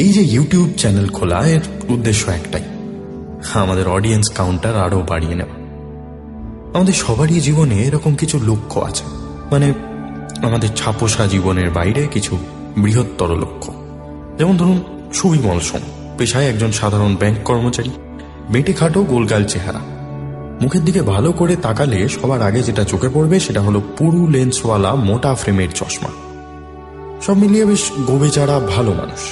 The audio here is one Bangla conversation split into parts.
এই যে ইউটিউব চ্যানেল খোলা, এর উদ্দেশ্য একটাই, আমাদের অডিয়েন্স কাউন্টার আরো বাড়িয়ে নেওয়া। আমাদের সবারই জীবনে এরকম কিছু লক্ষ্য আছে, মানে আমাদের ছাপোষা জীবনের বাইরে কিছু বৃহত্তর লক্ষ্য। যেমন ধরুন সুবিমল সোম, পেশায় একজন সাধারণ ব্যাংক কর্মচারী, বেঁটে খাটো গোলগাল চেহারা। মুখের দিকে ভালো করে তাকালে সবার আগে যেটা চোখে পড়বে সেটা হলো পুরু লেন্সওয়ালা মোটা ফ্রেমের চশমা। সব মিলিয়ে বেশ গোবেচারা ভালো মানুষ।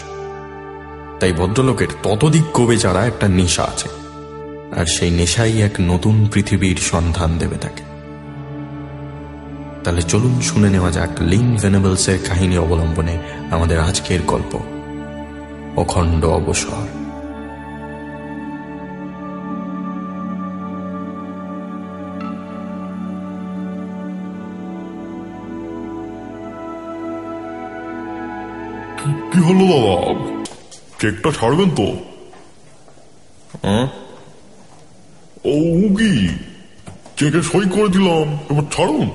তাই ভদ্রলোকের ততোধিক গোবেচারা একটা নেশা আছে, আর সেই নেশাই এক নতুন পৃথিবীর সন্ধান দেবে তাকে। তাহলে চলুন শুনে নেওয়া যাক লিন ভেনেবলসের কাহিনী অবলম্বনে আমাদের আজকের গল্প, অখণ্ড অবসর। কি হলো দাদা, চেকটা ছাড়বেন তো? ও কি, চেকে সই করে দিলাম, এবার ছাড়ুন।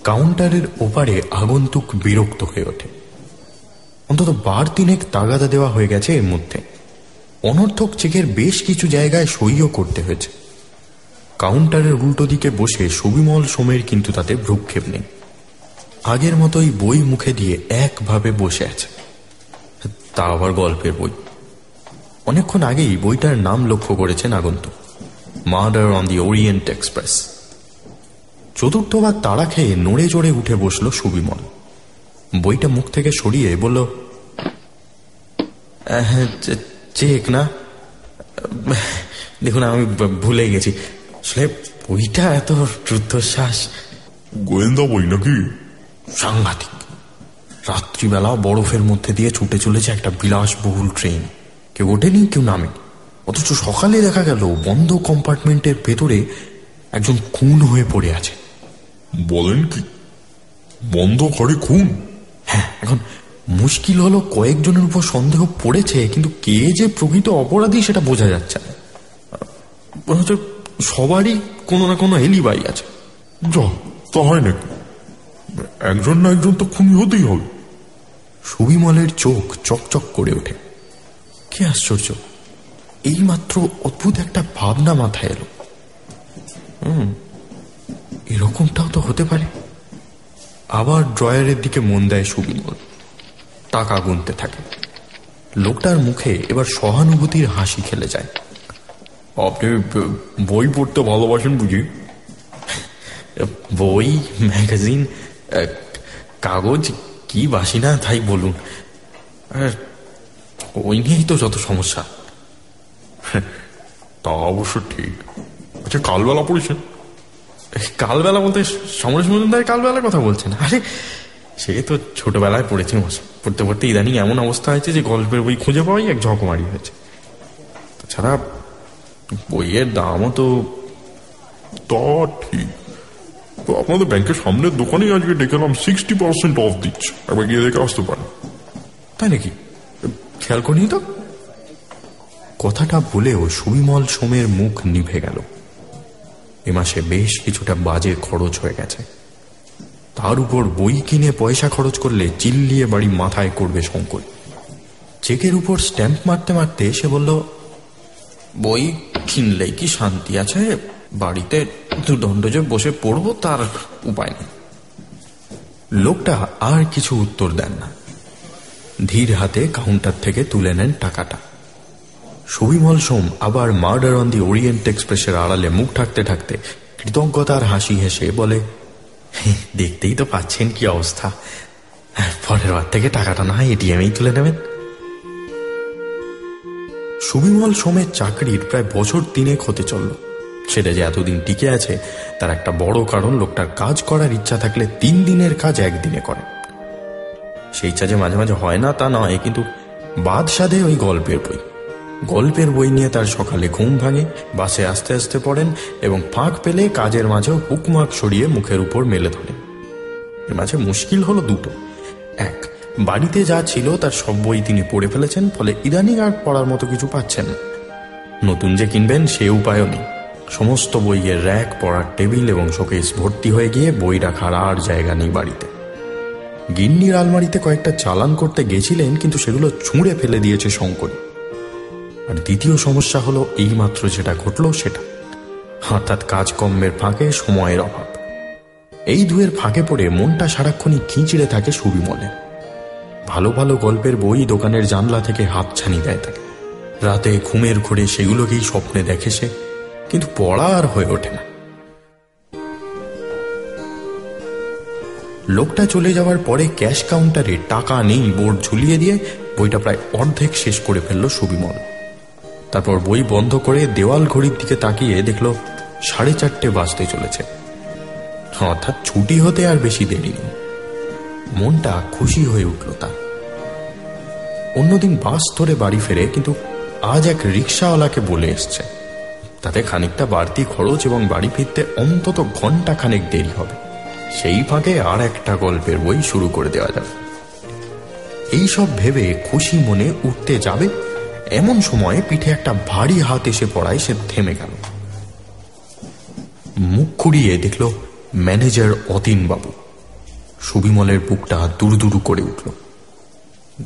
কাউন্টারের ওপারে আগন্তুক বিরক্ত হয়ে ওঠে। অন্তত বার তিনেক তাগাদা দেওয়া হয়ে গেছে এর মধ্যে। অনর্থক চেকের বেশ কিছু জায়গায় সইও করতে হয়েছে। কাউন্টারের উল্টো দিকে বসে সুবিমল সোমের কিন্তু তাতে ভ্রুক্ষেপ নেই। আগের মতোই বই মুখে দিয়ে একভাবে বসে আছে। তা আবার গল্পের বই। অনেকক্ষণ আগেই বইটার নাম লক্ষ্য করেছেন আগন্তুক, murder on the Orient Express. চতুর্থবার তাড়া খেয়ে নড়ে চড়ে উঠে বসল সুবিমল। বইটা মুখ থেকে সরিয়ে বলল, হ্যাঁ চেক না, দেখুন আমি ভুলে গেছি, আসলে বইটা এত রুদ্ধশ্বাস। গোয়েন্দা বই নাকি? সাংঘাতিক। রাত্রিবেলা বরফের মধ্যে দিয়ে ছুটে চলেছে একটা বিলাসবহুল ট্রেন। কেউ ওঠেনি, কেউ নামেনি, অথচ সকালে দেখা গেল বন্ধ কম্পার্টমেন্টের ভেতরে একজন খুন হয়ে পড়ে আছে। বলেন কি, বন্ধ ঘরে খুন? হ্যাঁ, এখন মুশকিল হলো কয়েকজনের উপর সন্দেহ পড়েছে, কিন্তু কে যে প্রকৃত অপরাধী সেটা বোঝা যাচ্ছে না। সবারই কোনো না কোনো এলিবাই আছে। যা, তা হয় নাকি? একজন না একজন তো খুনি হতেই হবে। সুবিমলের চোখ চকচক করে ওঠে। কি আশ্চর্য, এইমাত্র অদ্ভুত একটা ভাবনা মাথায় এলো। এরকমটাও তো হতে পারে। আবার ড্রয়ারের দিকে মন দেয় সুবিমল। টাকা গুনতে থাকে। লোকটার মুখে এবার সহানুভূতির হাসি খেলে যায়। আপনি বই পড়তে ভালোবাসেন বুঝি? বই, ম্যাগাজিন, কাগজ কি বাসি না তাই বলুন। আর ওই নিয়েই তো যত সমস্যা। তা অবশ্য ঠিক। আচ্ছা, কালবেলা পড়েছেন? কালবেলা বলতে সমরেশ মজুমদারের কালবেলার কথা বলছেন? আরে সে তো ছোটবেলায় পড়েছি, পড়তে পড়তে ইদানিং এমন অবস্থা হয়েছে যে গল্পের বই খুঁজে পাওয়াই এক ঝকমারি হয়েছে। তাছাড়া বইয়ের দামও তো। তা ঠিক। তো আপনাদের ব্যাংকের সামনের দোকানেই আজকে দেখলাম 60% অফ দিচ্ছে, একবার গিয়ে দেখে আসতে পারেন। তাই নাকি? খেয়াল করিনি তো। কথাটা বলেও সুবিমল সোমের মুখ নিভে গেল। এ মাসে বেশ কিছুটা বাজে খরচ হয়ে গেছে। তার উপর বই কিনে পয়সা খরচ করলে চিল্লিয়ে বাড়ি মাথায় করবে শঙ্কর। চেকের উপর স্ট্যাম্প মারতে মারতে সে বলল, বই কিনলেই কি শান্তি আছে? বাড়িতে দুদণ্ড যে বসে পড়বো তার উপায় নেই। লোকটা আর কিছু উত্তর দেন না। ধীর হাতে কাউন্টার থেকে তুলে নেন টাকাটা। সুবিমল সোম আবার মার্ডার অন দি ওরিয়েন্ট এক্সপ্রেসের আড়ালে মুখ ঢাকতে ঢাকতে কৃতজ্ঞতার হাসি হেসে বলে, দেখতেই তো পাচ্ছেন কি অবস্থা, পরের বার থেকে টাকাটা না হয় এটিএমেই তুলে নেবেন। সুবিমল সোমের চাকরির প্রায় বছর 3 হতে চলল। সেটা যে এতদিন টিকে আছে তার একটা বড় কারণ লোকটার কাজ করার ইচ্ছা থাকলে 3 দিনের কাজ 1 দিনে করে। সেই ইচ্ছা যে মাঝে মাঝে হয় না তা নয়, কিন্তু বাদ সাধে ওই গল্পের বই নিয়ে তার সকালে ঘুম ভাঙে, বাসে আস্তে আস্তে পড়েন এবং ফাঁক পেলে কাজের মাঝেও হুকমাক সরিয়ে মুখের উপর মেলে ধরেন। এর মাঝে মুশকিল হলো দুটো। এক, বাড়িতে যা ছিল তার সব বই তিনি পড়ে ফেলেছেন, ফলে ইদানিং আর পড়ার মতো কিছু পাচ্ছেন না। নতুন যে কিনবেন সে উপায়ও নেই। সমস্ত বইয়ের র্যাক, পড়ার টেবিল এবং শোকেস ভর্তি হয়ে গিয়ে বই রাখার আর জায়গা নেই বাড়িতে। গিন্নির আলমারিতে কয়েকটা চালান করতে গেছিলেন, কিন্তু সেগুলো ছুঁড়ে ফেলে দিয়েছে শঙ্করী। আর দ্বিতীয় সমস্যা হলো এইমাত্র যেটা ঘটল সেটা, অর্থাৎ কাজকর্মের ফাঁকে সময়ের অভাব। এই দুয়ের ফাঁকে পড়ে মনটা সারাক্ষণই খিঁচড়ে থাকে সুবিমলের। ভালো ভালো গল্পের বই দোকানের জানলা থেকে হাতছানি দেয় তাকে। রাতে ঘুমের ঘোরে সেগুলোকেই স্বপ্নে দেখে সে, কিন্তু পড়া আর হয়ে ওঠে না। লোকটা চলে যাওয়ার পরে ক্যাশ কাউন্টারে টাকা নেই বোর্ড ঝুলিয়ে দিয়ে বইটা প্রায় অর্ধেক শেষ করে ফেলল সুবিমল। তারপর বই বন্ধ করে দেওয়াল ঘড়ির দিকে তাকিয়ে দেখল 4:30 বাজতে চলেছে, অর্থাৎ ছুটি হতে আর বেশি দেরি নেই। মনটা খুশি হয়ে উঠল তার। অন্যদিন বাস ধরে বাড়ি ফেরে, কিন্তু আজ এক রিক্সাওয়ালাকে বলে এসছে, তাতে খানিকটা বাড়তি খরচ এবং বাড়ি ফিরতে অন্তত ঘন্টা খানেক দেরি হবে। সেই ফাঁকে আর একটা গল্পের বই শুরু করে দেওয়া যাবে। এইসব ভেবে খুশি মনে উঠতে যাবে, এমন সময় পিঠে একটা ভারী হাত এসে পড়ায় সে থেমে গেল। মুখ খুঁড়িয়ে দেখল ম্যানেজার অতীনবাবু। সুবিমলের বুকটা দুরুদুরু করে উঠল।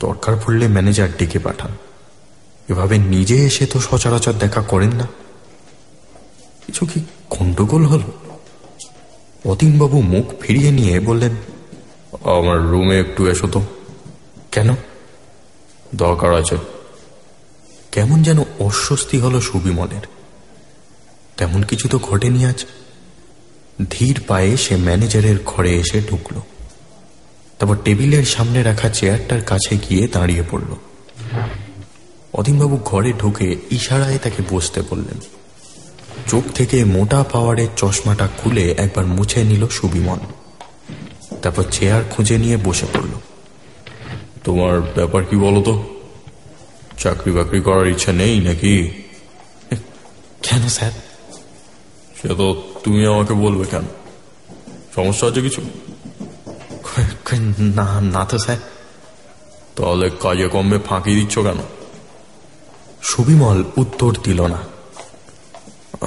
দরকার পড়লে ম্যানেজার ডেকে পাঠান, এভাবে নিজে এসে তো সচরাচর দেখা করেন না। কিছু কি গন্ডগোল হল? অতীনবাবু মুখ ফিরিয়ে নিয়ে বললেন, আমার রুমে একটু এসো তো। কেন? দরকার আছে। কেমন যেন অস্বস্তি হলো সুবিমলের। তেমন কিছু তো ঘটেনি আজ। ধীর পায়ে সে ম্যানেজারের ঘরে এসে ঢুকল। তারপর টেবিলের সামনে রাখা চেয়ারটার কাছে গিয়ে দাঁড়িয়ে পড়ল। অতীনবাবু ঘরে ঢুকে ইশারায় তাকে বসতে বললেন। চোখ থেকে মোটা পাওয়ারের চশমাটা খুলে একবার মুছে নিল সুবিমল। তারপর চেয়ার খুঁজে নিয়ে বসে পড়ল। তোমার ব্যাপার কি বলো তো? চাকরি বাকরি করার ইচ্ছা নেই নাকি? কেন স্যার? সে তো তুমি আমাকে বলবে। কেন, সমস্যা আছে কিছু? না না তো স্যার। তাহলে কাজে কমবে ফাঁকি দিচ্ছ কেন? সুবিমল উত্তর দিল না।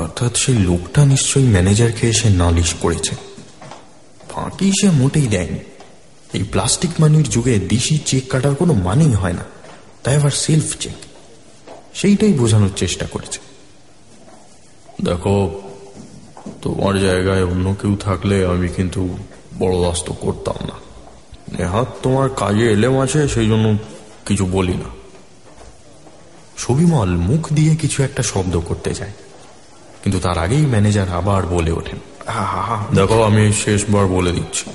অর্থাৎ সেই লোকটা নিশ্চয়ই ম্যানেজারকে এসে নালিশ করেছে। ফাঁকি সে মোটেই দেয়নি। এই প্লাস্টিক মানির যুগে দিশি চেক কাটার কোনো মানেই হয় না, তাই আবার সেলফ চেক, সেইটাই বোঝানোর চেষ্টা করেছে। দেখো, তোমার জায়গায় অন্য কেউ থাকলে আমি কিন্তু বরদাস্ত করতাম না। নেহাত তোমার কাজে এলেম আছে, সেই জন্য কিছু বলি না। সুবিমল মুখ দিয়ে কিছু একটা শব্দ করতে যায়, কিন্তু তার আগেই ম্যানেজার আবার বলে ওঠেন, দেখো আমি শেষবার বলে দিচ্ছি,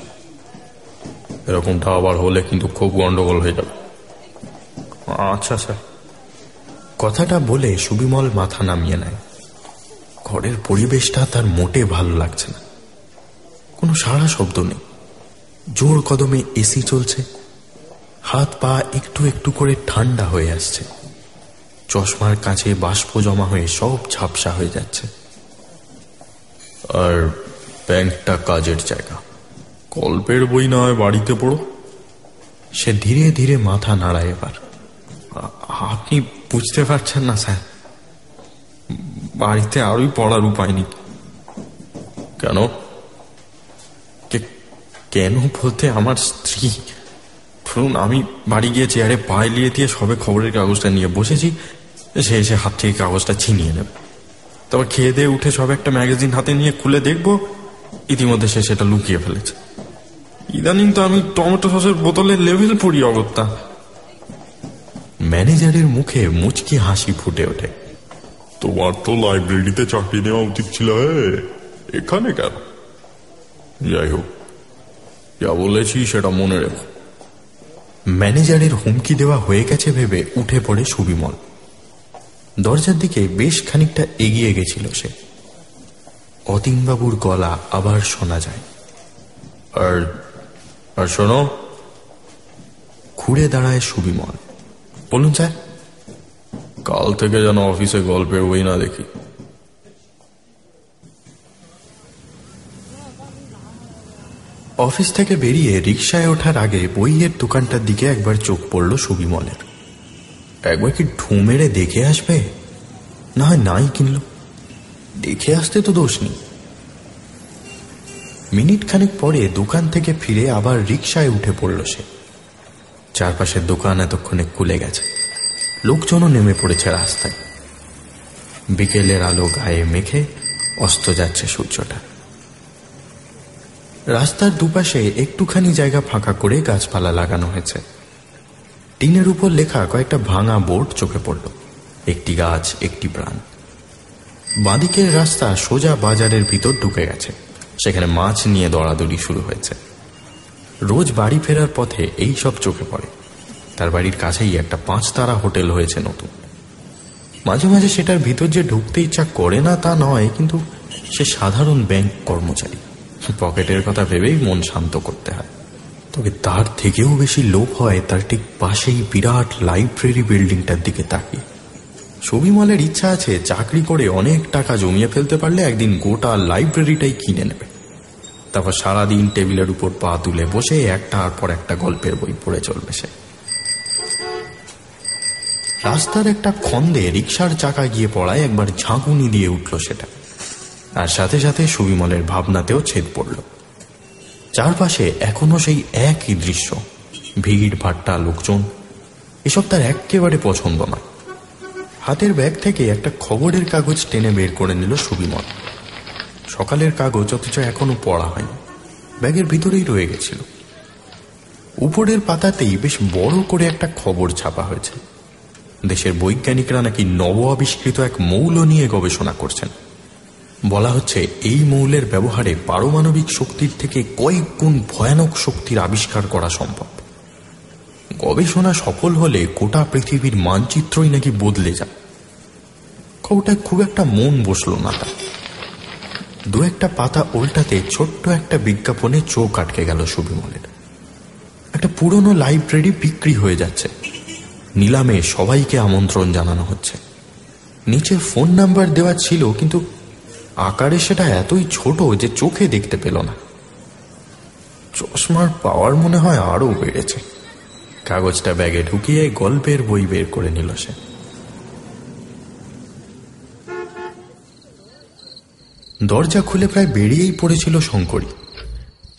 এরকমটা আবার হলে কিন্তু খুব গন্ডগোল হয়ে যাবে। আচ্ছা স্যার। কথাটা বলে সুবিমল মাথা নামিয়ে নেয়। ঘরের পরিবেশটা তার মোটে ভালো লাগছে না। কোনো সাড়া শব্দ নেই। জোর কদমে এসি চলছে। হাত পা একটু একটু করে ঠান্ডা হয়ে আসছে। চশমার কাছে বাষ্প জমা হয়ে সব ঝাপসা হয়ে যাচ্ছে। আর ব্যাংকটা কাজের জায়গা, গল্পের বই না হয় বাড়িতে পড়ো। সে ধীরে ধীরে মাথা নাড়ায়। এবার আপনি বুঝতে পারছেন না স্যার, বাড়িতে আরোই পড়ার উপায় নেই। কেন? কেন বলতে, আমার স্ত্রী, ধরুন আমি বাড়ি গিয়ে চেয়ারে পায়ে দিয়ে সবে খবরের কাগজটা নিয়ে বসেছি, সে এসে হাত থেকে কাগজটা ছিনিয়ে নেবে। তারপর খেয়ে দিয়ে উঠে সব একটা ম্যাগাজিন হাতে নিয়ে খুলে দেখবো, ইতিমধ্যে সে সেটা লুকিয়ে ফেলেছে। ইদানিং তো আমি টমেটো সসের বোতলের লেভেল পড়ি অগত্যা। ম্যানেজারের মুখে মুচকি হাসি ফুটে ওঠে। তোমার তো লাইব্রেরিতে চাকরি নেওয়া উচিত ছিল, এখানে কেন? যাই হোক, যা বলেছি সেটা মনে রেখো। ম্যানেজারের হুমকি দেওয়া হয়ে গেছে ভেবে উঠে পড়ে সুবিমল। দরজার দিকে বেশ খানিকটা এগিয়ে গেছিল সে। অতীনবাবুর গলা আবার শোনা যায়, আর শোনো। ঘুরে দাঁড়ায় সুবিমল। বলুন স্যার। কাল থেকে যেন অফিসে গল্পের বই না দেখি। অফিস থেকে বেরিয়ে রিকশায় ওঠার আগে বইয়ের দোকানটার দিকে একবার চোখ পড়ল সুবিমলের। একবার কি ঢু মেরে দেখে আসবে? না হয় নাই কিনল, দেখে আসতে তো দোষ নেই। মিনিট খানেক পরে দোকান থেকে ফিরে আবার রিকশায় উঠে পড়ল সে। চারপাশের দোকান এতক্ষণে খুলে গেছে, লোকজনও নেমে পড়েছে রাস্তায়। বিকেলের আলো গায়ে মেখে অস্ত যাচ্ছে সূর্যটা। রাস্তার দুপাশে একটুখানি জায়গা ফাঁকা করে গাছপালা লাগানো হয়েছে। টিনের উপর লেখা কয়েকটা ভাঙা বোর্ড চোখে পড়ল, একটি গাছ একটি প্রাণ। বাঁদিকের রাস্তা সোজা বাজারের ভিতর ঢুকে গেছে, সেখানে মাছ নিয়ে দৌড়াদৌড়ি শুরু হয়েছে। রোজ বাড়ি ফেরার পথে এই সব চোখে পড়ে। তার বাড়ির কাছেই একটা 5 তারা হোটেল হয়েছে নতুন। মাঝে মাঝে সেটার ভিতর যে ঢুকতে ইচ্ছা করে না তা নয়, কিন্তু সে সাধারণ ব্যাংক কর্মচারী, পকেটের কথা ভেবেই মন শান্ত করতে হয়। তবে তার থেকেও বেশি লোভ হয় তার ঠিক পাশেই বিরাট লাইব্রেরি বিল্ডিংটার দিকে তাকিয়ে। সুবিমলের ইচ্ছা আছে চাকরি করে অনেক টাকা জমিয়ে ফেলতে পারলে একদিন গোটা লাইব্রেরিটাই কিনে নেবে। তারপর সারাদিন টেবিলের উপর পা তুলে বসে একটার পর একটা গল্পের বই পড়ে চলবে সে। রাস্তার একটা খন্দে রিকশার চাকা গিয়ে পড়ায় একবার ঝাঁকুনি দিয়ে উঠল সেটা, আর সাথে সাথে সুবিমলের ভাবনাতেও ছেদ পড়ল। চারপাশে এখনো সেই একই দৃশ্য, ভিড় ভাট্টা, লোকজন। এসব তার একেবারে পছন্দ নয়। হাতের ব্যাগ থেকে একটা খবরের কাগজ টেনে বের করে নিল সুবিমল। সকালের কাগজ, অথচ এখনো পড়া হয়নি, ব্যাগের ভিতরেই রয়ে গেছিল। উপরের পাতাতেই বেশ বড় করে একটা খবর ছাপা হয়েছে। দেশের বৈজ্ঞানিকরা নাকি নব আবিষ্কৃত এক মৌল নিয়ে গবেষণা করছেন। বলা হচ্ছে এই মৌলের ব্যবহারে পারমাণবিক শক্তির থেকে কয়েক গুণ ভয়ানক শক্তির আবিষ্কার করা সম্ভব। গবেষণা সফল হলে গোটা পৃথিবীর মানচিত্রই নাকি বদলে যায়। খবরটায় খুব একটা মন বসল না তার। 2-1টা পাতা উল্টাতে ছোট্ট একটা বিজ্ঞাপনে চোখ আটকে গেল সুবিমলের। একটা পুরনো লাইব্রেরি বিক্রি হয়ে যাচ্ছে, নিলামে সবাইকে আমন্ত্রণ জানানো হচ্ছে। নিচে ফোন নাম্বার দেওয়া ছিল, কিন্তু আকারে সেটা এতই ছোট যে চোখে দেখতে পেল না। চশমার পাওয়ার মনে হয় আরো বেড়েছে। কাগজটা ব্যাগে ঢুকিয়ে গল্পের বই বের করে নিল সে। দরজা খুলে প্রায় বেরিয়েই পড়েছিল শঙ্করী।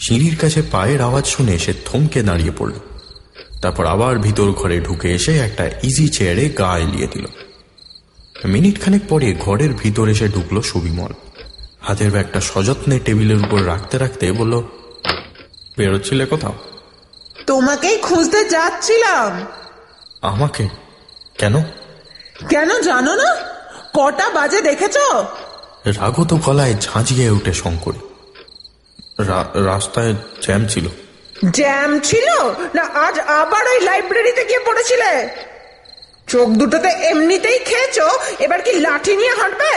সিঁড়ির কাছে পায়ের আওয়াজ শুনে সে থমকে দাঁড়িয়ে পড়ল। তারপর আবার ভিতর ঘরে ঢুকে এসে একটা ইজি চেয়ারে গা এলিয়ে দিল। মিনিট খানেক পরে ঘরের ভিতর এসে ঢুকলো সুবিমল। হাতের ব্যাগটা সযত্নে টেবিলের উপর রাখতে রাখতে বলল, বেরোচ্ছিলে কোথাও? তোমাকেই খুঁজতে যাচ্ছিলাম। আমাকে? কেন? কেন জানো না? কটা বাজে দেখেছো? রাগত গলায় ঝাঁঝিয়ে উঠে শঙ্করী। রাস্তায় জ্যাম ছিল। জ্যাম ছিল না আজ আবার ওই লাইব্রেরিতে গিয়ে পড়েছিলে? চোখ দুটোতে এমনিতেই খেয়েছো, এবার কি লাঠি নিয়ে হাঁটবে?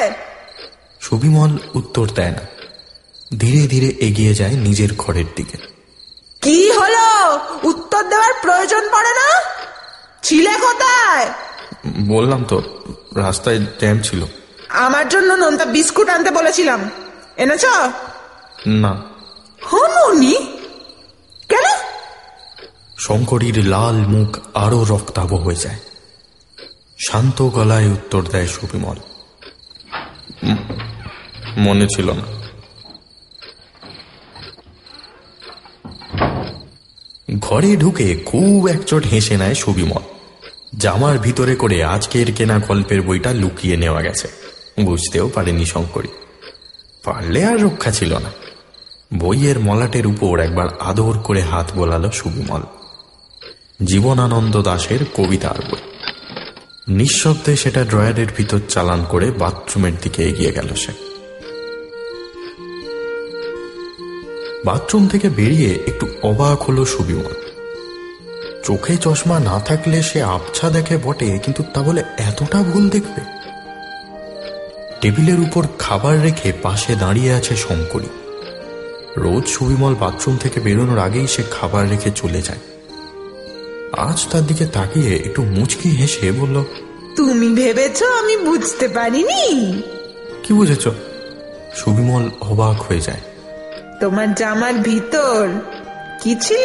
সুবিমল উত্তর দেয় না, ধীরে ধীরে এগিয়ে যায় নিজের ঘরের দিকে। কি হলো? উত্তর দেওয়ার প্রয়োজন পড়ে না? ছিলে কোথায়? বললাম তো, রাস্তায় জ্যাম ছিল। আমার জন্য নোনতা বিস্কুট আনতে বলেছিলাম, এনেছ? না। হনুনি? কেন? শঙ্করীর লাল মুখ আরো রক্তাভ হয়ে যায়। শান্ত গলায় উত্তর দেয় সুবিমল, মনে ছিল না। ঘরে ঢুকে খুব একচোট হেসে নেয় সুবিমল। জামার ভিতরে করে আজকের কেনা গল্পের বইটা লুকিয়ে নেওয়া গেছে, বুঝতেও পারেনি শঙ্করী। পারলে আর রক্ষা ছিল না। বইয়ের মলাটের উপর একবার আদর করে হাত বোলালো সুবিমল। জীবনানন্দ দাশের কবিতার বই। নিঃশব্দে সেটা ড্রয়ারের ভিতর চালান করে বাথরুমের দিকে এগিয়ে গেল সে। বাথরুম থেকে বেরিয়ে একটু অবাক হলো সুবিমল। চোখে চশমা না থাকলে সে আবছা দেখে বটে, কিন্তু তা বলে এতটা ভুল দেখবে? টেবিলের উপর খাবার রেখে পাশে দাঁড়িয়ে আছে শঙ্করী। রোজ সুবিমল বাথরুম থেকে বেরোনোর আগেই সে খাবার রেখে চলে যায়। আজ তার দিকে তাকিয়ে একটু মুচকি হেসে বলল, তুমি ভেবেছো আমি বুঝতে পারিনি? কি বুঝেছ? সুবিমল অবাক হয়ে যায়। তোমার জামার ভিতর কি ছিল?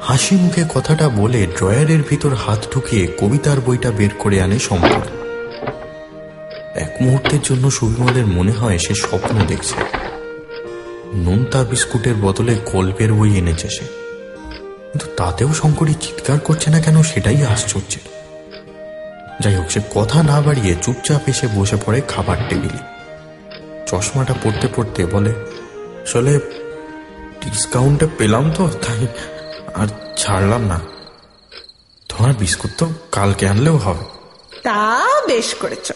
হাসি মুখে কথাটা বলে ড্রয়ারের ভিতর হাত ঢুকিয়ে কবিতার বইটা বের করে আনে শঙ্কর। এক মুহূর্তের জন্য সুবিমলের মনে হয় সে স্বপ্ন দেখছে। নোনতা বিস্কুটের বদলে গল্পের বই এনেছে সে। কিন্তু তাতেও শঙ্করী চিৎকার করছে না কেন, সেটাই আশ্চর্যের। যাই হোক, সে কথা না বাড়িয়ে চুপচাপ এসে বসে পড়ে খাবার টেবিলে। চশমাটা পড়তে পড়তে বলে, আসলে ডিসকাউন্টে পেলাম তো, তাই আর ছাড়লাম না। তোমার বিস্কুট তো কালকে আনলেও হবে। তা বেশ করেছ,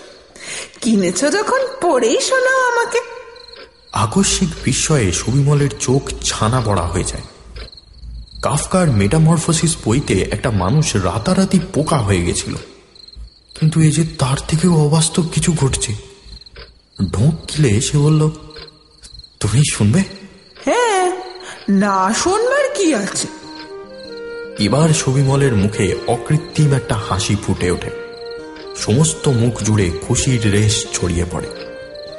কিনেছ যখন পড়েই শোনাও আমাকে। আকস্মিক বিস্ময়ে সুবিমলের চোখ ছানা বড়া হয়ে যায়। কাফকার মেটামরফোসিস বইতে একটা মানুষ রাতারাতি পোকা হয়ে গেছিল, কিন্তু এই যে তার থেকেও অবাস্তব কিছু ঘটছে। ঢোক গিলে সে বলল, তুমি শুনবে? হ্যাঁ, না শুনবার কি আছে। এবার সুবিমলের মুখে অকৃত্রিম একটা হাসি ফুটে ওঠে। সমস্ত মুখ জুড়ে খুশির রেশ ছড়িয়ে পড়ে।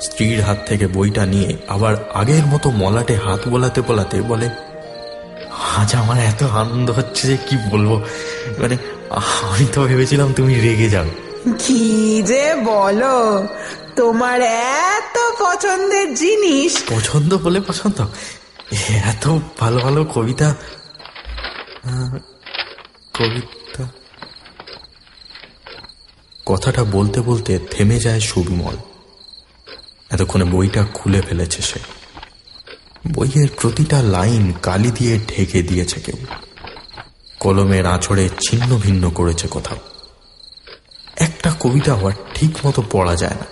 স্ত্রীর হাত থেকে বইটা নিয়ে আবার আগের মতো মলাটে হাত বোলাতে বোলাতে বলে, আজ আমার এত আনন্দ হচ্ছে যে কি বলবো। মানে আমি তো ভেবেছিলাম তুমি রেগে যাও। কি যে বলো, তোমার এত পছন্দের জিনিস। পছন্দ বলে পছন্দ, এত ভালো ভালো কবিতা। কথাটা বলতে বলতে থেমে যায় সুবিমল। এতক্ষণে বইটা খুলে ফেলেছে সে। বইয়ের প্রতিটা লাইন কালি দিয়ে ঢেকে দিয়েছে কেউ, কলমের আঁচড়ে ছিন্ন ভিন্ন করেছে কোথাও। একটা কবিতা আবার ঠিক মতো পড়া যায় না।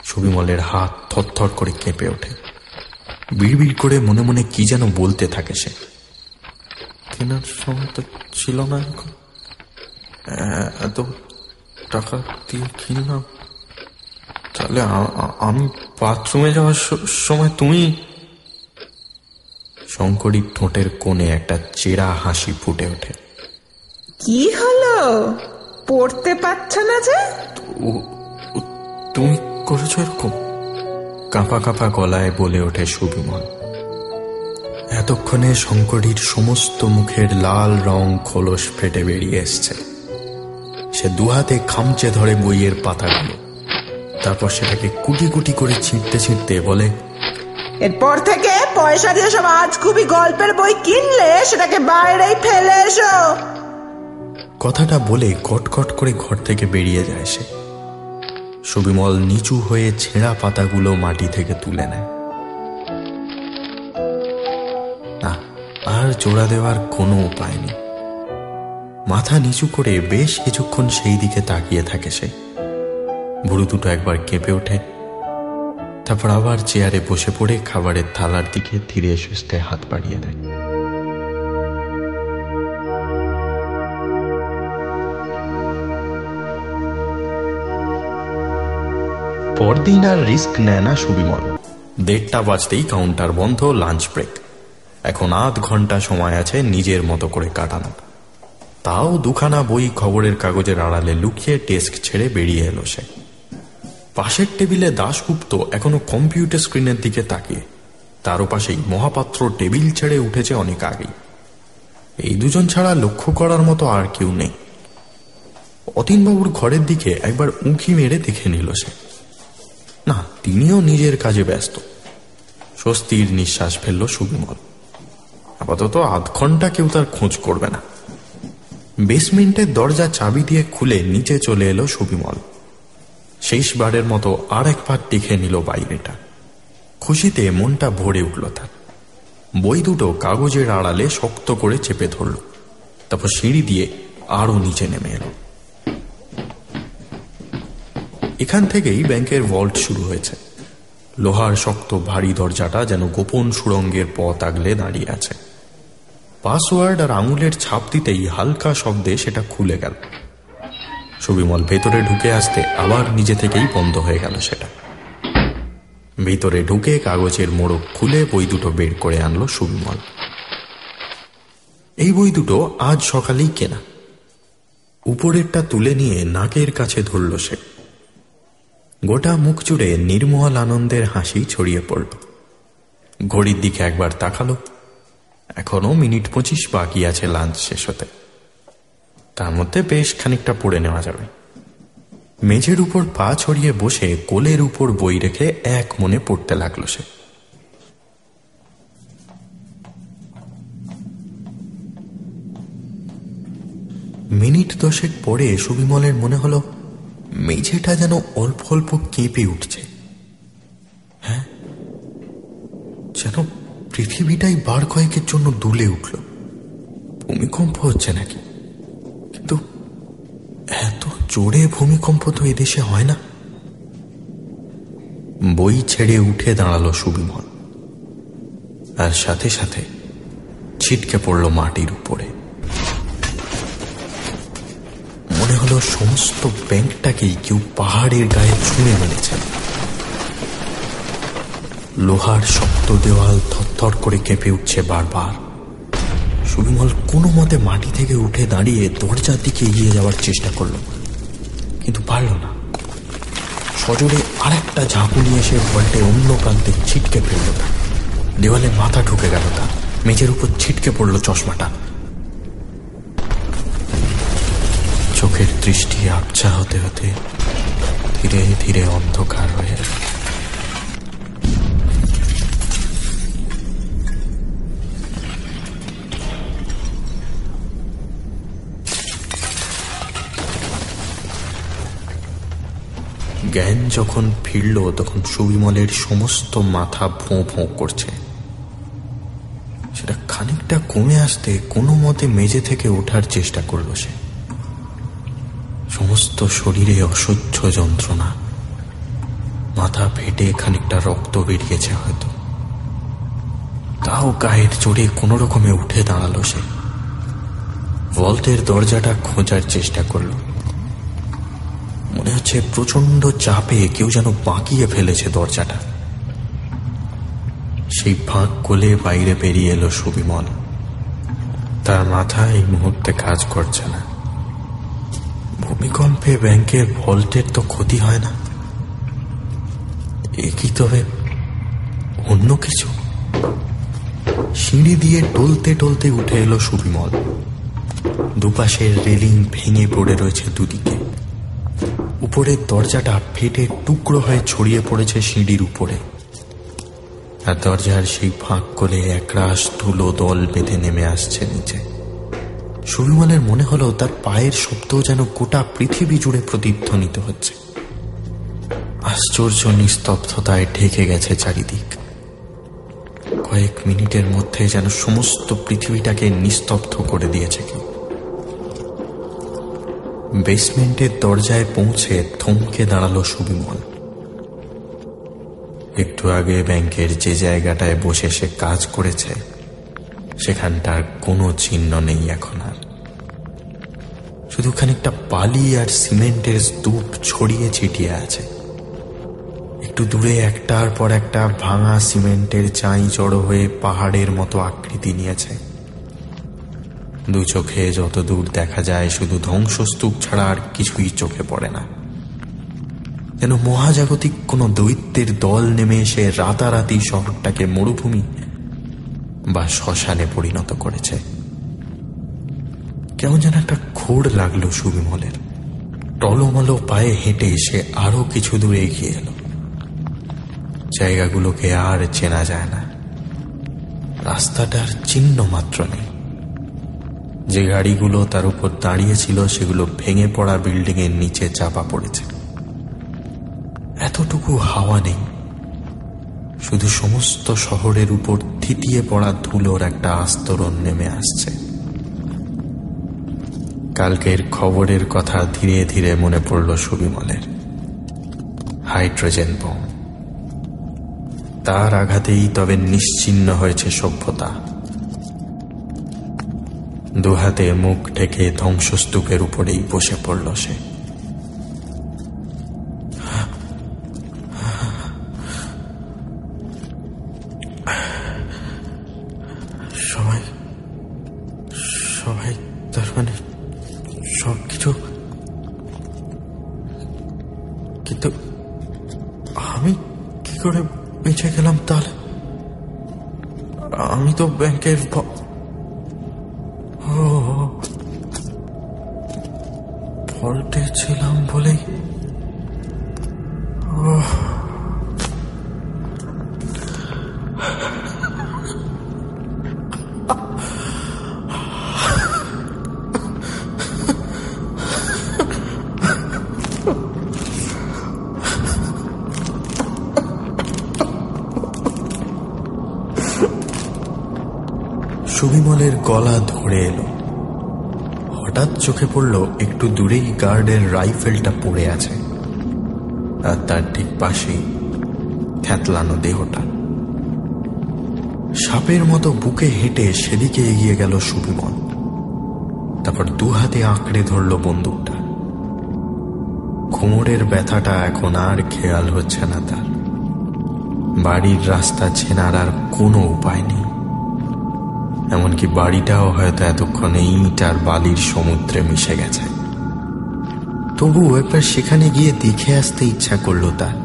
সুবিমলের হাত থরথর করে কেঁপে ওঠে। বিড়বিড় করে মনে মনে কি যেন বলতে থাকে সে। কেনার সময় তো ছিল না, এখন এত টাকা দিয়ে কিনলাম, তাহলে আমি বাথরুমে যাওয়ার সময় তুমি। শঙ্করীর ঠোঁটের কোণে একটা চেরা হাসি ফুটে ওঠে। কি হলো, পড়তে পারছ না যে? তুমি করেছো এরকম? কাঁপা কাঁপা গলায় বলে ওঠে সুবিমল। এতক্ষণে শঙ্করীর সমস্ত মুখের লাল রং খোলস ফেটে বেরিয়ে এসছে। সে দুহাতে খামচে ধরে বইয়ের পাতাগুলো, তারপর সেটাকে কুটি কুটি করে ছিঁড়তে ছিঁড়তে বলে, এরপর থেকে পয়সা দিয়ে সব আজগুবি গল্পের বই কিনলে সেটাকে বাইরেই ফেলে এসো। কথাটা বলে কটকট করে ঘর থেকে বেরিয়ে যায় সে। সুবিমল নিচু হয়ে ছেঁড়া পাতাগুলো মাটি থেকে তুলে নেয়। না, আর জোড়া দেওয়ার কোনো উপায় নেই। মাথা নিচু করে বেশ কিছুক্ষণ সেই দিকে তাকিয়ে থাকে সে। ভুরু দুটো একবার কেঁপে ওঠে, তারপর আবার চেয়ারে বসে পড়ে খাবারের থালার দিকে ধীরে সুস্থে হাত বাড়িয়ে দেয়। পরদিন আর রিস্ক নেয় না সুবিমল। 1:30 বাজতেই কাউন্টার বন্ধ, লাঞ্চ ব্রেক। এখন আধ ঘন্টা সময় আছে নিজের মতো করে কাটানো। তাও দুখানা বই খবরের কাগজের আড়ালে লুকিয়ে ডেস্ক ছেড়ে বেরিয়ে এলো সে। পাশের টেবিলে দাশগুপ্ত এখনো কম্পিউটার স্ক্রিনের দিকে তাকিয়ে, তারও পাশেই মহাপাত্র টেবিল ছেড়ে উঠেছে অনেক আগেই। এই দুজন ছাড়া লক্ষ্য করার মতো আর কেউ নেই। অতীনবাবুর ঘরের দিকে একবার উঁকি মেরে দেখে নিল সে। না, তিনিও নিজের কাজে ব্যস্ত। স্বস্তির নিঃশ্বাস ফেলল সুবিমল। আপাতত আধ ঘন্টা কেউ তার খোঁজ করবে না। বেসমেন্টের দরজা চাবি দিয়ে খুলে নিচে চলে এলো সুবিমল। শেষবারের মতো আর একবার দেখে নিল বাইরেটা। খুশিতে মনটা ভরে উঠল তার। বই দুটো কাগজের আড়ালে শক্ত করে চেপে ধরল, তারপর সিঁড়ি দিয়ে আরো নিচে নেমে এলো। এখান থেকেই ব্যাংকের ভল্ট শুরু হয়েছে। লোহার শক্ত ভারী দরজাটা যেন গোপন সুড়ঙ্গের পথ আগলে দাঁড়িয়ে আছে। পাসওয়ার্ড আর আঙুলের ছাপ দিতেই হালকা শব্দে সেটা খুলে গেল। সুবিমল ভেতরে ঢুকে আসতে আবার নিজে থেকেই বন্ধ হয়ে গেল সেটা। ভিতরে ঢুকে কাগজের মোড়ক খুলে বই দুটো বের করে আনলো সুবিমল। এই বই দুটো আজ সকালেই কেনা। উপরেরটা তুলে নিয়ে নাকের কাছে ধরল সে। গোটা মুখ জুড়ে নির্মল আনন্দের হাসি ছড়িয়ে পড়ল। ঘড়ির দিকে একবার তাকালো। এখনো মিনিট 25 বাকি আছে লাঞ্চ শেষ হতে। তার মধ্যে বেশ খানিকটা পড়ে নেওয়া যাবে। মেঝের উপর পা ছড়িয়ে বসে কোলের উপর বই রেখে এক মনে পড়তে লাগলো সে। মিনিট 10 পরে সুবিমলের মনে হলো মেঝেটা যেন অল্প অল্প কেঁপে উঠছে। হ্যাঁ, যেন পৃথিবীটাই বার কয়েকের জন্য দুলে উঠল। ভূমিকম্প হচ্ছে নাকি? কিন্তু এত জোরে ভূমিকম্প তো এদেশে হয় না। বই ছেড়ে উঠে দাঁড়ালো সুবিমল, আর সাথে সাথে ছিটকে পড়ল মাটির উপরে। মনে হলো সমস্ত ব্যাংকটাকেই কেউ পাহাড়ের গায়ে ছুঁড়ে মেরেছে। লোহার শক্ত দেওয়াল থরথর করে কেঁপে উঠছে বারবার। সুবিমল কোনো মতে মাটি থেকে উঠে দাঁড়িয়ে দরজার দিকে এগিয়ে যাওয়ার চেষ্টা করল, কিন্তু পারল না। সজোরে আরেকটা ঝাঁকুনি এসে ভল্টে অন্য প্রান্তে ছিটকে ফেলল। দেওয়ালে মাথা ঢুকে গেল তার, মেঝের উপর ছিটকে পড়ল চশমাটা। চোখের দৃষ্টি আবছা হতে হতে ধীরে ধীরে অন্ধকার হয়ে গেল। জ্ঞান যখন ফিরল তখন সুবিমলের সমস্ত মাথা ভোঁ ভোঁ করছে। সেটা খানিকটা কমে আসতে কোনো মতে মেঝে থেকে ওঠার চেষ্টা করল সে। সমস্ত শরীরে অসহ্য যন্ত্রণা, মাথা ফেটে খানিকটা রক্ত বেরিয়েছে হয়তো। তাও গায়ের জোরে কোনো রকমে উঠে দাঁড়ালো সে। ভল্টের দরজাটা খোঁজার চেষ্টা করল। মনে হচ্ছে প্রচন্ড চাপে কেউ যেন বাঁকিয়ে ফেলেছে দরজাটা। সেই ফাঁক কোলে বাইরে বেরিয়ে এলো সুবিমল। তার মাথা এই মুহূর্তে কাজ করছে না। ভূমিকম্পে ব্যাংকের ভল্টের তো ক্ষতি হয় না, এ কি তবে অন্য কিছু? সিঁড়ি দিয়ে টলতে টলতে উঠে এলো সুবিমল। দুপাশের রেলিং ভেঙে পড়ে রয়েছে দুদিকে। উপরের দরজাটা ফেটে টুকরো হয়ে ছড়িয়ে পড়েছে সিঁড়ির উপরে, আর দরজার সেই ফাঁক কোলে একরাশ ধুলো দল বেঁধে নেমে আসছে নিচে। সুবিমলের মনে হলো তার পায়ের শব্দ যেন গোটা পৃথিবী জুড়ে প্রতিধ্বনিত হচ্ছে। আশ্চর্য নিস্তব্ধতায় ঢেকে গেছে চারিদিক। কয়েক মিনিটের মধ্যে যেন সমস্ত পৃথিবীটাকে নিস্তব্ধ করে দিয়েছে কেউ। বেসমেন্টের দরজায় পৌঁছে থমকে দাঁড়ালো সুবিমল। একটু আগে ব্যাংকের যে জায়গাটায় বসে সে কাজ করেছে সেখানটার কোনো চিহ্ন নেই এখন আর। শুধু খানিকটা বালি আর সিমেন্টের স্তূপ ছড়িয়ে ছিটিয়ে আছে। একটু দূরে একটার পর একটা ভাঙা সিমেন্টের চাই জড়ো হয়ে পাহাড়ের মতো আকৃতি নিয়েছে। দু চোখে যত দূর দেখা যায় শুধু ধ্বংসস্তূপ ছাড়া আর কিছুই চোখে পড়ে না। যেন মহাজাগতিক কোনো দৈত্যের দল নেমে এসে রাতারাতি শহরটাকে মরুভূমি বা শ্মশানে পরিণত করেছে। কেমন যেন একটা ঘোর লাগলো সুবিমলের। টলমলো পায়ে হেঁটে সে আরো কিছু দূরে এগিয়ে এলো। জায়গাগুলোকে আর চেনা যায় না, রাস্তাটার চিহ্ন মাত্র নেই। যে গাড়িগুলো তার উপর দাঁড়িয়েছিল সেগুলো ভেঙে পড়া বিল্ডিং এর নিচে চাপা পড়েছে। এতটুকু হাওয়া নেই, শুধু সমস্ত শহরের উপর থিতিয়ে পড়া ধুলোর একটা আস্তরণ নেমে আসছে। কালকের খবরের কথা ধীরে ধীরে মনে পড়ল সুবিমলের। হাইড্রোজেন বোম, তার আঘাতেই তবে নিশ্চিহ্ন হয়েছে সভ্যতা। দুহাতে মুখ ঢেকে ধ্বংসস্তূপের উপরেই বসে পড়ল সে। সবাই তার মানে সবকিছু, কিন্তু আমি কি করে বেঁচে গেলাম তাহলে? আমি তো ব্যাংকের ভল্টে ছিলাম বলেই সুবিমলের গলা ধরে এলো। হঠাৎ চোখে পড়ল একটু দূরেই গার্ডের রাইফেলটা পড়ে আছে, আর তার ঠিক পাশেই থ্যাতলানো দেহটা। সাপের মতো বুকে হেঁটে সেদিকে এগিয়ে গেল সুবিমল। তারপর দু হাতে আঁকড়ে ধরল বন্দুকটা। কোমরের ব্যথাটা এখন আর খেয়াল হচ্ছে না তার। বাড়ির রাস্তা চেনার আর কোনো উপায় নেই, এমনকি বাড়িটাও হয়তো এতক্ষণে ইট আর বালির সমুদ্রে মিশে গেছে। তবু একবার সেখানে গিয়ে দেখে আসতে ইচ্ছা করল তার।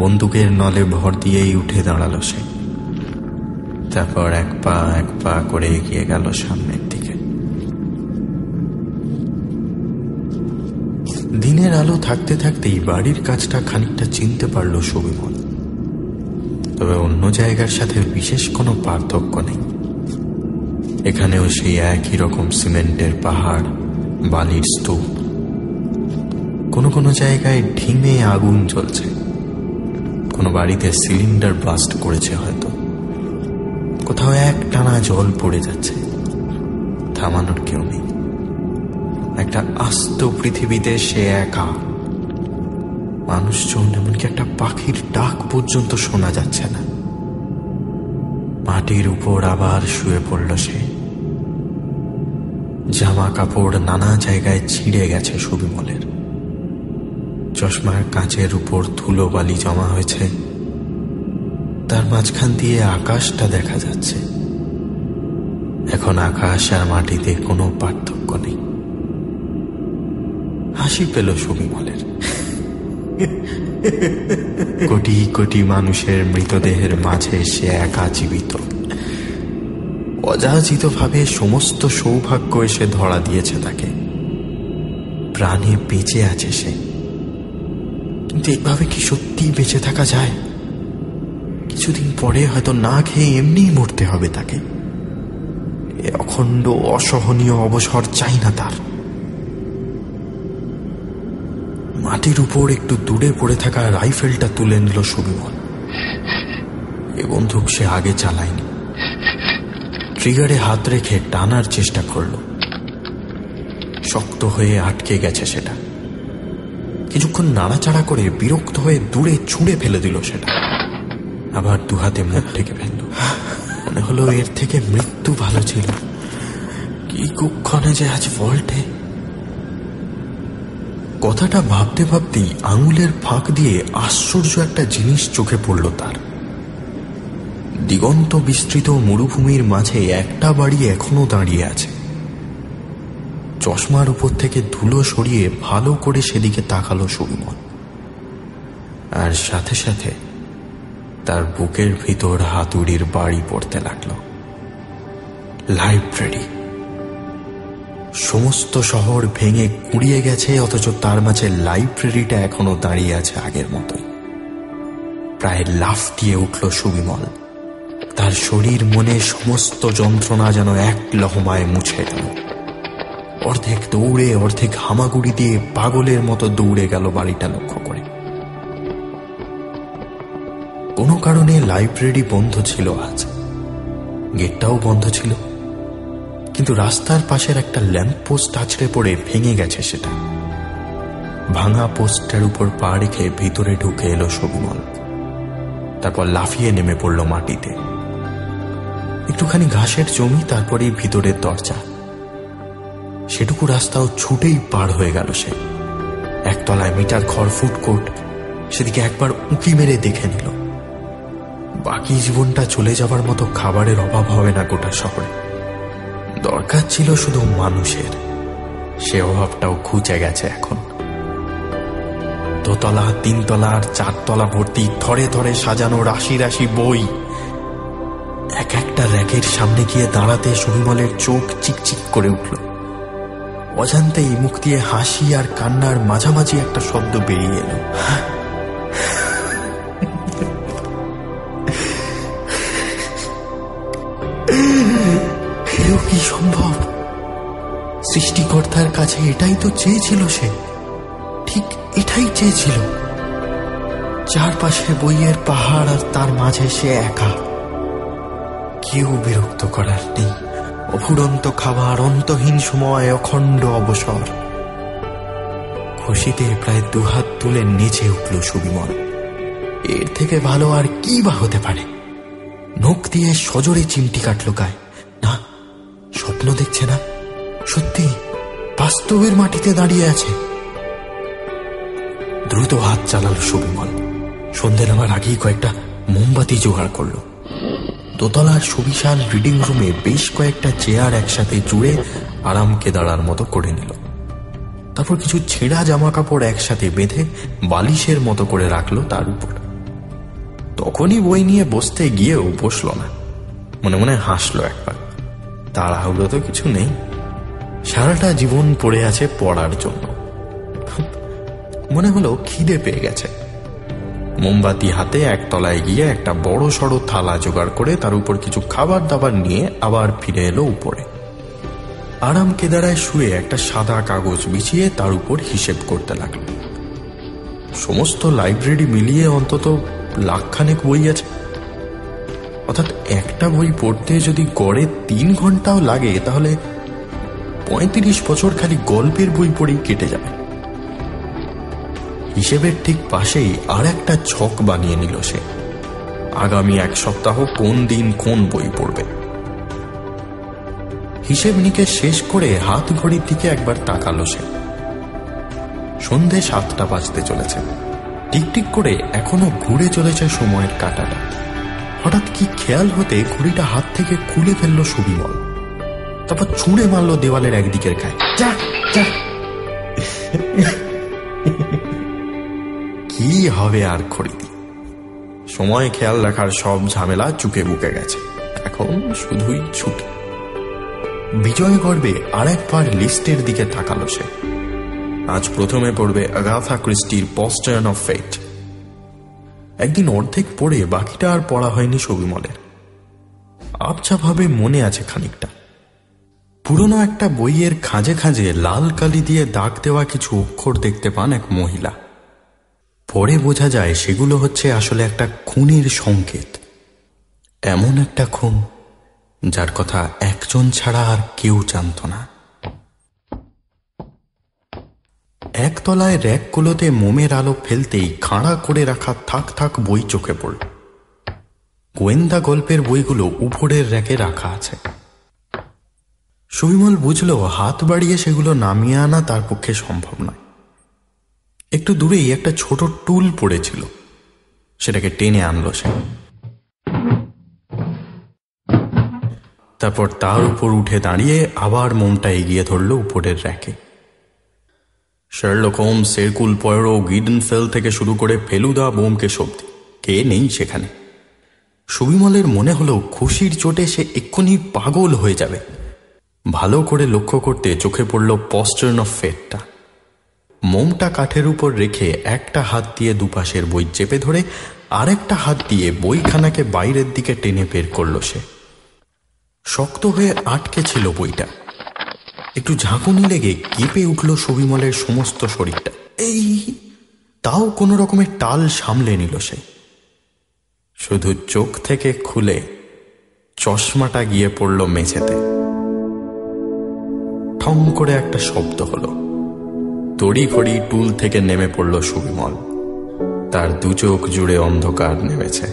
বন্দুকের নলে ভর দিয়েই উঠে দাঁড়ালো সে। তারপর এক পা করে এগিয়ে গেল সামনের দিকে। দিনের আলো থাকতে থাকতেই বাড়ির কাজটা খানিকটা চিনতে পারল সুবিমল। তবে অন্য জায়গার সাথে বিশেষ কোনো পার্থক্য নেই। এখানেও সেই একই রকম সিমেন্টের পাহাড়, বালির স্তূপ। কোনো কোনো জায়গায় ঢিমে আগুন জ্বলছে, কোনো বাড়িতে সিলিন্ডার ব্লাস্ট করেছে হয়তো। কোথাও এক টানা জল পড়ে যাচ্ছে, থামানোর কেউ নেই। একটা আস্ত পৃথিবীতে সে একা। মানুষজন, এমনকি একটা পাখির ডাক পর্যন্ত শোনা যাচ্ছে না। মাটির উপর আবার শুয়ে পড়ল সে। জামা কাপড় নানা জায়গায় ছিঁড়ে গেছে সুবিমলের। চশমার কাঁচের উপর ধুলো বালি জমা হয়েছে। তার মাঝখান দিয়ে আকাশটা দেখা যাচ্ছে। এখন আকাশ আর মাটিতে কোনো পার্থক্য নেই। হাসি পেল সুবিমলের। কোটি কোটি মানুষের মৃতদেহের মাঝে সে একা জীবিত। অযাচিত ভাবে সমস্ত সৌভাগ্য এসে ধরা দিয়েছে তাকে। প্রাণে বেঁচে আছে সে, কিন্তু এইভাবে কি সত্যিই বেঁচে থাকা যায়? কিছুদিন পরে হয়তো না খেয়ে এমনিই মরতে হবে তাকে। এ অখণ্ড অসহনীয় অবসর চাই না তার। মাটির উপর একটু দূরে পড়ে থাকা রাইফেলটা তুলে নিল সুবিমল। এ বন্দুক সে আগে চালায়নি। ট্রিগারে হাত রেখে টানার চেষ্টা করল। শক্ত হয়ে আটকে গেছে সেটা। কিছুক্ষণ নাড়াচাড়া করে বিরক্ত হয়ে দূরে ছুঁড়ে ফেলে দিল সেটা। আবার দুহাতে মুখ ঢেকে ফেলল। মনে হলো এর থেকে মৃত্যু ভালো ছিল। কি কুক্ষণে যে আজ ভল্টে। কথাটা ভাবতে ভাবতেই আঙুলের ফাঁক দিয়ে আশ্চর্য একটা জিনিস চোখে পড়ল তার। দিগন্ত বিস্তৃত মরুভূমির মাঝে একটা বাড়ি এখনো দাঁড়িয়ে আছে। চশমার উপর থেকে ধুলো সরিয়ে ভালো করে সেদিকে তাকালো সুবিমল। আর সাথে সাথে তার বুকের ভিতর হাতুড়ির বাড়ি পড়তে লাগল। লাইব্রেরি। সমস্ত শহর ভেঙে কুড়িয়ে গেছে, অথচ তার মাঝে লাইব্রেরিটা এখনো দাঁড়িয়ে আছে আগের মতোই। প্রায় লাফ দিয়ে উঠল সুবিমল। তার শরীর মনে সমস্ত যন্ত্রণা যেন এক লহমায় মুছে গেল। অর্ধেক দৌড়ে অর্ধেক হামাগুড়ি দিয়ে পাগলের মতো দৌড়ে গেল বাড়িটা লক্ষ্য করে। কোনো কারণে লাইব্রেরি বন্ধ ছিল আজ। গেটটাও বন্ধ ছিল, কিন্তু রাস্তার পাশের একটা ল্যাম্প পোস্ট আছড়ে পড়ে ভেঙে গেছে সেটা। ভাঙা পোস্টের উপর পা রেখে ভিতরে ঢুকে এলো সুবিমল। তারপর লাফিয়ে নেমে পড়ল মাটিতে। একটুখানি ঘাসের জমি, তারপরেই ভিতরের দরজা। সেটুকু রাস্তাও ছুটেই পার হয়ে গেল সে। একতলায় মিটার ঘর ফুডকোর্ট, সেদিকে একবার উঁকি মেরে দেখে নিল। বাকি জীবনটা চলে যাবার মতো খাবারের অভাব হবে না গোটা শহরে। দরকার ছিল শুধু মানুষের। সে অভাবটাও ঘুচে গেছে এখন। দোতলা, তিনতলা আর চারতলা ভর্তি থরে থরে সাজানো রাশি রাশি বই। এক একটা র্যাকের সামনে গিয়ে দাঁড়াতে সুবিমলের চোখ চিকচিক করে উঠল। অজান্তেই মুখ দিয়ে হাসি আর কান্নার মাঝামাঝি একটা শব্দ বেরিয়ে এলো। এও কি সম্ভব? সৃষ্টিকর্তার কাছে এটাই তো চেয়েছিল সে। ঠিক এটাই চেয়েছিল। চারপাশে বইয়ের পাহাড় আর তার মাঝে সে একা। কেউ বিরক্ত করার নেই। অফুরন্ত খাবার, অন্তহীন সময়, অখণ্ড অবসর। খুশিতে প্রায় দুহাত তুলে নেচে উঠল সুবিমল। এর থেকে ভালো আর কি বা হতে পারে? নখ দিয়ে সজোরে চিমটি কাটল গায়ে। না, স্বপ্ন দেখছে না, সত্যি বাস্তবের মাটিতে দাঁড়িয়ে আছে। দ্রুত হাত চালালো সুবিমল। সন্ধে নামার আগেই কয়েকটা মোমবাতি জোগাড় করলো। দোতলার সুবিশাল রিডিং রুমে বেশ কয়েকটা চেয়ার একসাথে জুড়ে আরাম কেদারার মতো করে নিল। তারপর কিছু ছেঁড়া জামা কাপড় একসাথে বেঁধে বালিশের মতো করে রাখলো তার উপর। তখনই বই নিয়ে বসতে গিয়েও বসল না, মনে মনে হাসলো একবার। তাড়াহুড়ো তো কিছু নেই, সারাটা জীবন পড়ে আছে পড়ার জন্য। মনে হলো খিদে পেয়ে গেছে। মোমবাতি হাতে একতলায় গিয়ে একটা বড় সড়ো থালা জোগাড় করে তার উপর কিছু খাবার দাবার নিয়ে আবার ফিরে এলো উপরে। আরাম কেদারায় শুয়ে একটা সাদা কাগজ বিছিয়ে তার উপর হিসেব করতে লাগলো। সমস্ত লাইব্রেরি মিলিয়ে অন্তত লাখখানেক বই আছে। অর্থাৎ একটা বই পড়তে যদি গড়ে 3 ঘন্টাও লাগে, তাহলে 35 বছর খালি গল্পের বই পড়েই কেটে যাবে। হিসেবের ঠিক পাশেই আর একটা ছক বানিয়ে নিল সে। আগামী 1 সপ্তাহ কোন দিন কোন বই পড়বে। হিসেব নিকেশ শেষ করে হাত ঘড়ির দিকে একবার তাকালো সে। সন্ধে 7টা বাজতে চলেছে। টিকটিক করে এখনো ঘুরে চলেছে সময়ের কাঁটাটা। হঠাৎ কি খেয়াল হতে ঘড়িটা হাত থেকে খুলে ফেললো সুবিমল। তারপর ছুঁড়ে মারলো দেওয়ালের একদিকের গায়ে। যা যা। কি হবে আর ঘড়িতে? সময় খেয়াল রাখার সব ঝামেলা চুকে বুকে গেছে, এখন শুধুই ছুটি। বিজয় গর্বে আর একবার লিস্টের দিকে তাকালো সে। আজ প্রথমে পড়বে আগাথা ক্রিস্টির পস্টার্ন অফ ফেট। একদিন অর্ধেক পড়ে বাকিটা আর পড়া হয়নি সুবিমলের। আবছাভাবে মনে আছে খানিকটা। পুরনো একটা বইয়ের খাঁজে খাঁজে লাল কালি দিয়ে দাগ দেওয়া কিছু অক্ষর দেখতে পান এক মহিলা। পরে বোঝা যায় সেগুলো হচ্ছে আসলে একটা খুনের সংকেত। এমন একটা খুন যার কথা একজন ছাড়া আর কেউ জানত না। একতলায় র্যাকগুলোতে মোমের আলো ফেলতেই খাড়া করে রাখা থাক থাক বই চোখে পড়ল। গোয়েন্দা গল্পের বইগুলো উপরের র্যাকে রাখা আছে। সুবিমল বুঝল হাত বাড়িয়ে সেগুলো নামিয়ে আনা তার পক্ষে সম্ভব নয়। একটু দূরেই একটা ছোট টুল পড়েছিল, সেটাকে টেনে আনলো সে। তারপর তার উপর উঠে দাঁড়িয়ে আবার মোমটা এগিয়ে ধরল উপরের র্যাকে। শার্লক হোমস, হেরকুল পয়েরো, গিডেনফেল থেকে শুরু করে ফেলুদা ব্যোমকেশ অবধি কে নেই সেখানে। সুবিমলের মনে হলো খুশির চোটে সে এক্ষুনি পাগল হয়ে যাবে। ভালো করে লক্ষ্য করতে চোখে পড়ল পস্টার্ন অফ ফেটটা। মোমটা কাঠের উপর রেখে একটা হাত দিয়ে দুপাশের বই চেপে ধরে আরেকটা হাত দিয়ে বইখানাকে বাইরের দিকে টেনে বের করল সে। শক্ত হয়ে আটকে ছিল বইটা। একটু ঝাঁকুনি লেগে কেঁপে উঠল সুবিমলের সমস্ত শরীরটা। এই তাও কোনো রকমের টাল সামলে নিল সে। শুধু চোখ থেকে খুলে চশমাটা গিয়ে পড়ল মেঝেতে। ঠং করে একটা শব্দ হলো। তড়িঘড়ি টুল থেকে নেমে পড়ল সুবিমল। তার দু চোখ জুড়ে অন্ধকার নেমেছে।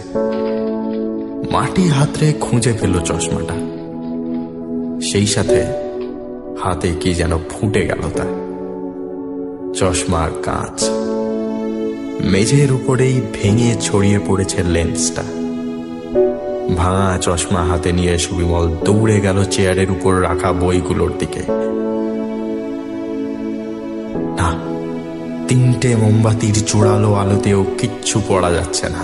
মাটি হাতড়ে খুঁজে ফেলল চশমাটা। সেই সাথে হাতে কি যেন ফুটে গেল তার। চশমার কাঁচ। মেঝের উপরেই ভেঙে ছড়িয়ে পড়েছে লেন্সটা। ভাঙা চশমা হাতে নিয়ে সুবিমল দৌড়ে গেল চেয়ারের উপর রাখা বইগুলোর দিকে। না, 3টে মোমবাতির জোরালো আলোতেও কিচ্ছু পড়া যাচ্ছে না।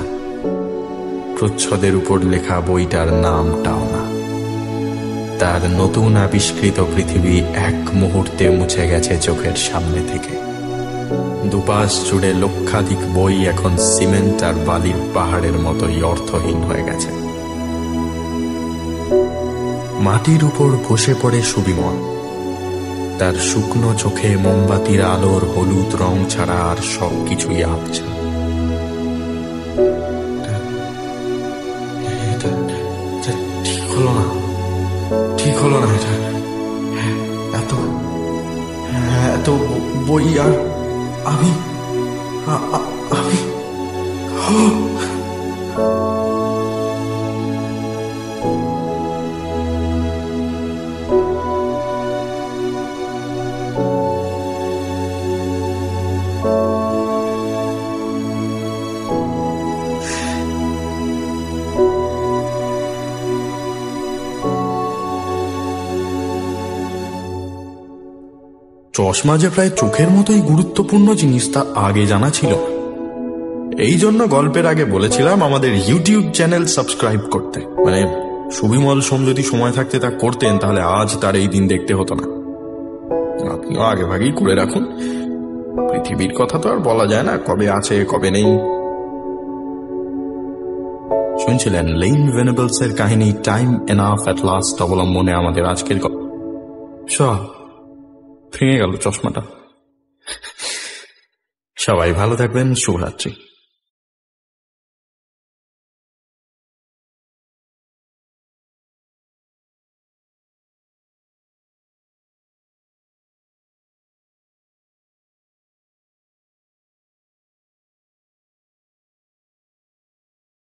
প্রচ্ছদের উপর লেখা বইটার নামটাও না। তার নতুন আবিষ্কৃত পৃথিবী এক মুহূর্তে মুছে গেছে চোখের সামনে থেকে। দুপাশ জুড়ে লক্ষাধিক বই এখন সিমেন্ট আর বালির পাহাড়ের মতোই অর্থহীন হয়ে গেছে। মাটির উপর বসে পড়ে সুবিমল। তার শুকনো চোখে মোমবাতির আলোর হলুদ রং ছাড়া আর সব কিছুই আবছা। ঠিক হলো না, ঠিক হলো না এটা। এত এত বই আর আমি আমি চশমা যে প্রায় চোখের মতোই গুরুত্বপূর্ণ জিনিস তা আগে জানা ছিল না। এই জন্য গল্পের আগে বলেছিলাম আমাদের ইউটিউব চ্যানেল সাবস্ক্রাইব করতে, মানে সুবিমল সোম যদি সময় থাকতে তা করতেন তাহলে আজ তার এই দিন দেখতে হতো না। আপনিও আগে ভাগেই করে রাখুন, পৃথিবীর কথা তো আর বলা যায় না কবে আছে কবে নেই। শুনছিলেন লেইন ভেনেবলস এর কাহিনী টাইম এনাফ অ্যাট লাস্ট অবলম্বনে আমাদের আজকের গল্প। সব ভেঙে গেল চশমাটা। সবাই ভালো থাকবেন, শুভরাত্রি।